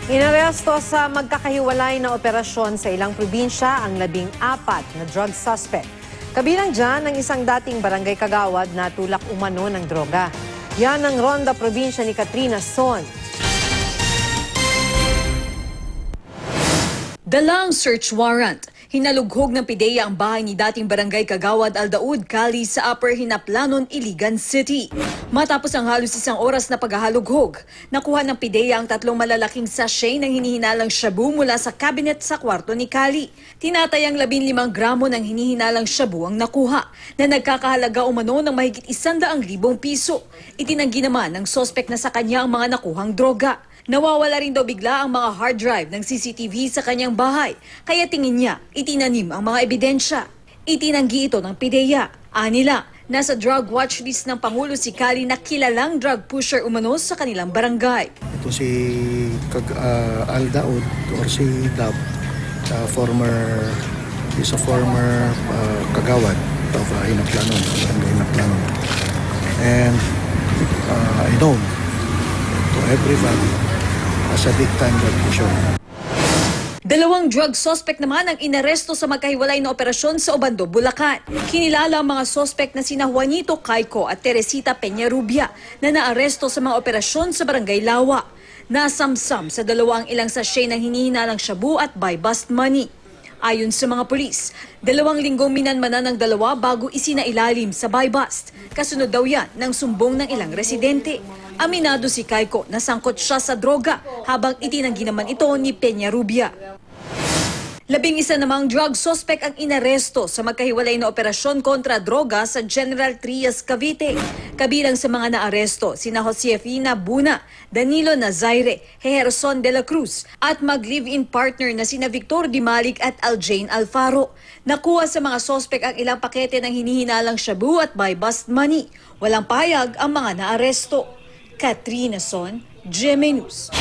Inaresto sa magkakahiwalay na operasyon sa ilang probinsya ang 14 na drug suspect. Kabilang dyan ang isang dating barangay kagawad na tulak umano ng droga. Yan ang Ronda probinsya ni Katrina Son. Dalang search warrant. Hinalughog ng PIDEA ang bahay ni dating barangay kagawad Aldaud, Cali sa Upper Hinaplanon, Iligan City. Matapos ang halos isang oras na paghahalughog, nakuha ng PIDEA ang 3 malalaking sachet ng hinihinalang shabu mula sa cabinet sa kwarto ni Cali. Tinatayang 15 gramo ng hinihinalang shabu ang nakuha na nagkakahalaga umano ng mahigit 100,000 piso. Itinanggi naman ng sospek na sa kanya ang mga nakuhang droga. Nawawala rin daw bigla ang mga hard drive ng CCTV sa kanyang bahay, kaya tingin niya itinanim ang mga ebidensya. Itinanggi ito ng PIDEA. Anila, nasa drug watch list ng Pangulo si Cali na kilalang drug pusher umano sa kanilang barangay. Ito si Aldaud or si Dab, is a former kagawad of Hinaplanon, barangay Hinaplanon. And I know to everybody as a big-time drug pusher. 2 drug suspect naman ang inaresto sa magkahiwalay na operasyon sa Obando, Bulacan. Kinilala ang mga suspect na sina Juanito Caico at Teresita Peñarubia na naaresto sa mga operasyon sa Barangay Lawa. Nasamsam sa 2 ang ilang sachet ng hinihinalang shabu at buy-bust money. Ayon sa mga pulis, 2 linggong minanmanan ng 2 bago isinailalim sa buy-bust. Kasunod daw yan ng sumbong ng ilang residente. Aminado si Caico na sangkot siya sa droga habang itinanggi naman ito ni Peñarubia. 11 namang drug suspect ang inaresto sa magkahiwalay na operasyon kontra droga sa General Trias, Cavite. Kabilang sa mga naaresto, sina Josefina Buna, Danilo Nazaire, Gerson de la Cruz at mag-live-in partner na sina Victor Di Malik at Aljane Alfaro. Nakuha sa mga suspect ang ilang pakete ng hinihinalang shabu at buy-bust money. Walang payag ang mga naaresto. Katrina Son, GMA News.